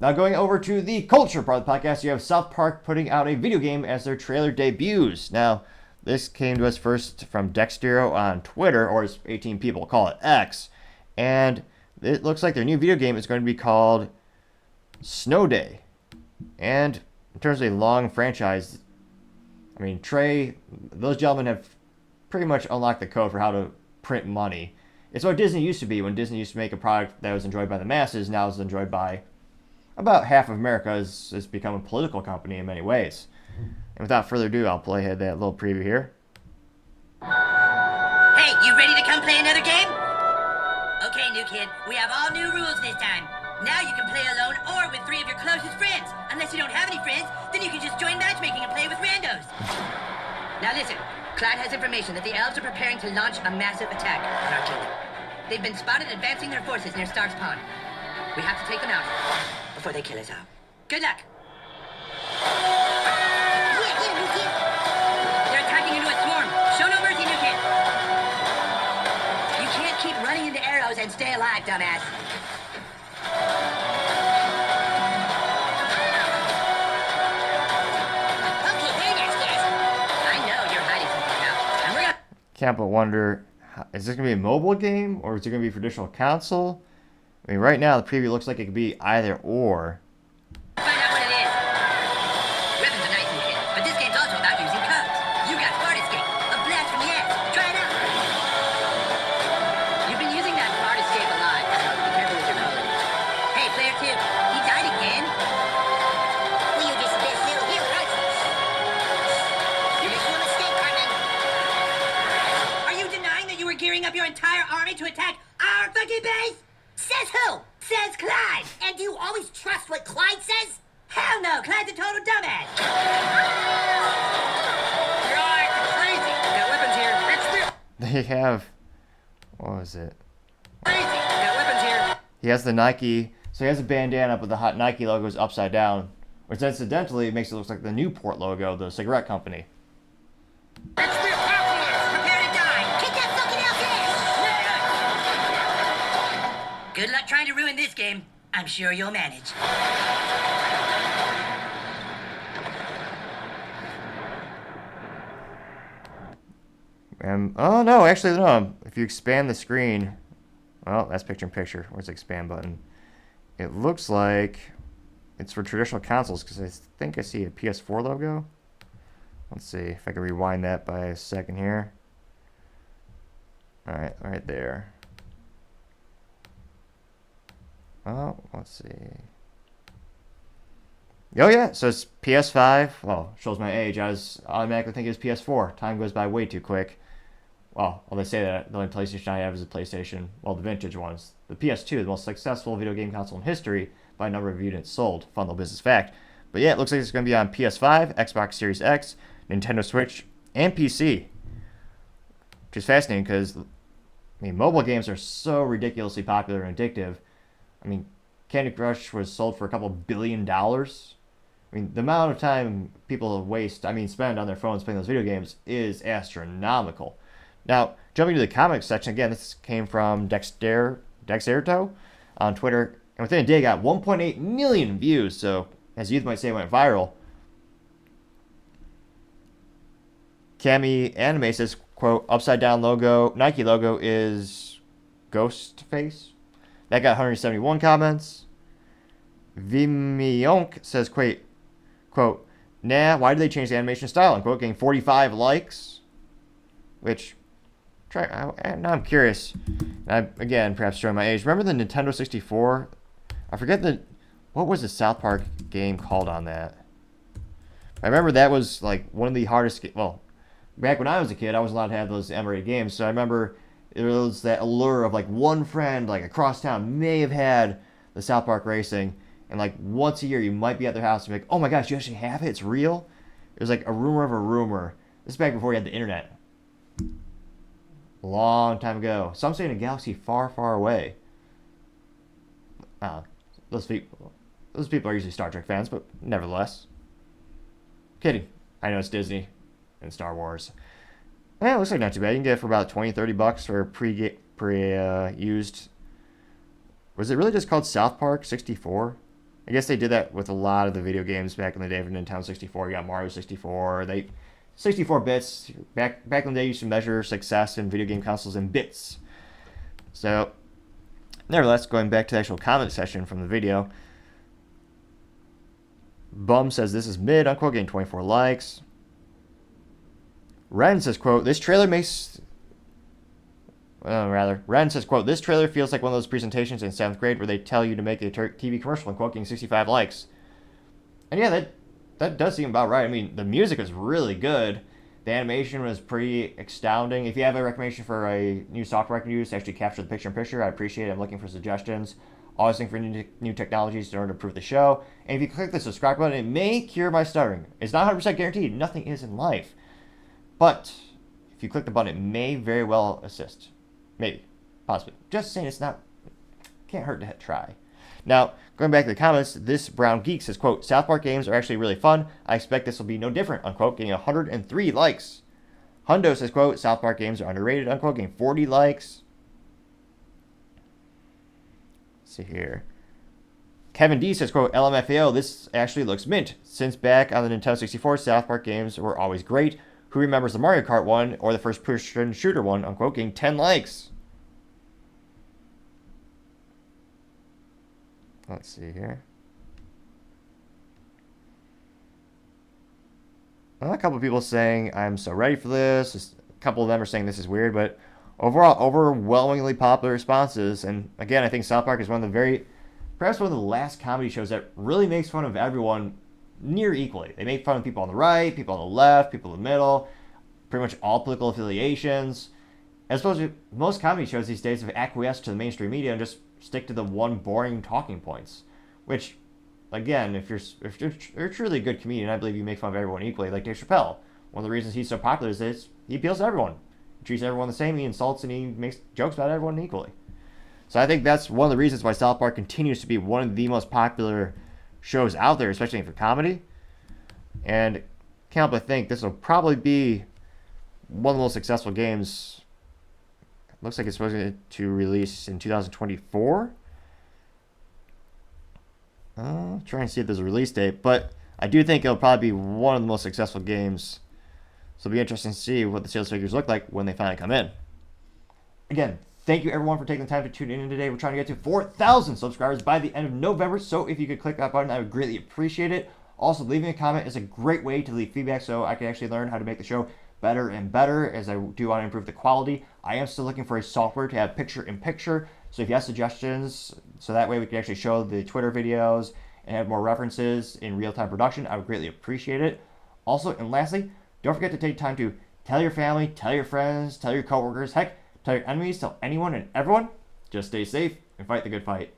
Now going over to the culture part of the podcast, you have South Park putting out a video game as their trailer debuts. Now, this came to us first from Dextero on Twitter, or as 18 people call it, X. And it looks like their new video game is going to be called Snow Day. And in terms of a long franchise, I mean, Trey, those gentlemen have pretty much unlocked the code for how to print money. It's what Disney used to be when Disney used to make a product that was enjoyed by the masses, now is enjoyed by about half of America. Has become a political company in many ways. And without further ado, I'll play that little preview here. Hey, you ready to come play another game? Okay, new kid, we have all new rules this time. Now you can play alone or with 3 of your closest friends. Unless you don't have any friends, then you can just join matchmaking and play with randos. Now listen, Clyde has information that the elves are preparing to launch a massive attack on our kingdom. They've been spotted advancing their forces near Stark's Pond. We have to take them out before they kill us all. Good luck. They're attacking into a swarm. Show no mercy, new kid. You can't keep running into arrows and stay alive, dumbass. Okay, very nice, guys. I know you're hiding something now, and we're gonna... Can't but wonder, is this going to be a mobile game or is it going to be traditional console? I mean, right now the preview looks like it could be either or. Find out what it is. Weapons are nice, new kid, but this game's also about using codes. You got Fart Escape, a blast from the ass. Try it out. You've been using that Fart Escape a lot, so be careful with your code. Hey, player 2, he died again? Well, you're just the best little hero, right? You're making a mistake, Cartman. Are you denying that you were gearing up your entire army to attack our fucking base? Says who? Says Clyde. And do you always trust what Clyde says? Hell no, Clyde's a total dumbass. You're crazy. Got weapons here. It's They have, what was it? crazy. Got weapons here. He has the Nike, so he has a bandana, but the hot Nike logo is upside down, which incidentally makes it look like the Newport logo, the cigarette company. It's the apocalypse. Prepare to die. Kick that fucking elf ass. Good luck trying to ruin this game. I'm sure you'll manage. Oh no, actually no. If you expand the screen, well, that's picture in picture. Where's the expand button? It looks like it's for traditional consoles because I think I see a PS4 logo. Let's see if I can rewind that by a second here. All right there. Oh, let's see. Oh yeah, so it's PS5. Well, shows my age. I was automatically thinking it's PS4. Time goes by way too quick. Well, they say that the only PlayStation I have is a PlayStation. Well, the vintage ones. The PS2, the most successful video game console in history by number of units sold. Fun little business fact. But yeah, it looks like it's going to be on PS5, Xbox Series X, Nintendo Switch, and PC. Which is fascinating because, I mean, mobile games are so ridiculously popular and addictive. I mean, Candy Crush was sold for a couple $1 billion. I mean, the amount of time people spend on their phones playing those video games is astronomical. Now, jumping to the comics section, again, this came from Dexerto on Twitter, and within a day got 1.8 million views, so as youth might say, went viral. Cami Anime says, quote, upside down logo, Nike logo is Ghost Face. That got 171 comments. Vimionk says, quote, nah, why did they change the animation style? Unquote, getting 45 likes. Which, now I'm curious. Again, perhaps showing my age. Remember the Nintendo 64? I forget what was the South Park game called on that? I remember that was like one of the hardest, well, back when I was a kid, I wasn't allowed to have those M-rated games, so I remember there was that allure of like one friend like across town may have had the South Park Racing, and like once a year you might be at their house and be like, oh my gosh, you actually have it? It's real? It was like a rumor of a rumor. This is back before you had the internet. Long time ago. Some say in a galaxy far, far away. Those people are usually Star Trek fans, but nevertheless. Kidding. I know it's Disney and Star Wars. Yeah, it looks like not too bad. You can get it for about $20-$30 for a pre-used. Was it really just called South Park 64? I guess they did that with a lot of the video games back in the day for Nintendo 64. You got Mario 64. 64 bits. Back in the day, you used to measure success in video game consoles in bits. So, nevertheless, going back to the actual comment section from the video, Bum says this is mid, unquote, getting 24 likes. Ren says, quote, Ren says, quote, this trailer feels like one of those presentations in 7th grade where they tell you to make a TV commercial, unquote, getting 65 likes. And yeah, that does seem about right. I mean, the music is really good. The animation was pretty astounding. If you have a recommendation for a new software I can use to actually capture the picture-in-picture, I appreciate it. I'm looking for suggestions. Always looking for new technologies in order to improve the show. And if you click the subscribe button, it may cure my stuttering. It's not 100% guaranteed. Nothing is in life. But if you click the button, it may very well assist. Maybe. Possibly. Just saying it's not... Can't hurt to try. Now, going back to the comments, this Brown Geek says, quote, South Park games are actually really fun. I expect this will be no different, unquote, getting 103 likes. Hundo says, quote, South Park games are underrated, unquote, getting 40 likes. Let's see here. Kevin D says, quote, LMFAO, this actually looks mint. Since back on the Nintendo 64, South Park games were always great. Who remembers the Mario Kart one or the first person shooter one, unquote, getting 10 likes. Let's see here. Well, a couple of people saying, I'm so ready for this. A couple of them are saying this is weird, but overall, overwhelmingly popular responses. And again, I think South Park is perhaps one of the last comedy shows that really makes fun of everyone near equally. They make fun of people on the right, people on the left, people in the middle, pretty much all political affiliations. As opposed to most comedy shows these days have acquiesced to the mainstream media and just stick to the one boring talking points. Which, again, if you're truly a good comedian, I believe you make fun of everyone equally. Like Dave Chappelle. One of the reasons he's so popular is he appeals to everyone. He treats everyone the same. He insults and he makes jokes about everyone equally. So I think that's one of the reasons why South Park continues to be one of the most popular shows out there, especially for comedy. And can't help but think this will probably be one of the most successful games. Looks like it's supposed to release in 2024. Trying to see if there's a release date, but I do think it'll probably be one of the most successful games. So it'll be interesting to see what the sales figures look like when they finally come in. Again, thank you everyone for taking the time to tune in today. We're trying to get to 4,000 subscribers by the end of November, so if you could click that button, I would greatly appreciate it. Also, leaving a comment is a great way to leave feedback so I can actually learn how to make the show better and better as I do want to improve the quality. I am still looking for a software to have picture-in-picture, so if you have suggestions, so that way we can actually show the Twitter videos and have more references in real-time production, I would greatly appreciate it. Also, and lastly, don't forget to take time to tell your family, tell your friends, tell your coworkers, heck, tell your enemies, tell anyone and everyone. Just stay safe and fight the good fight.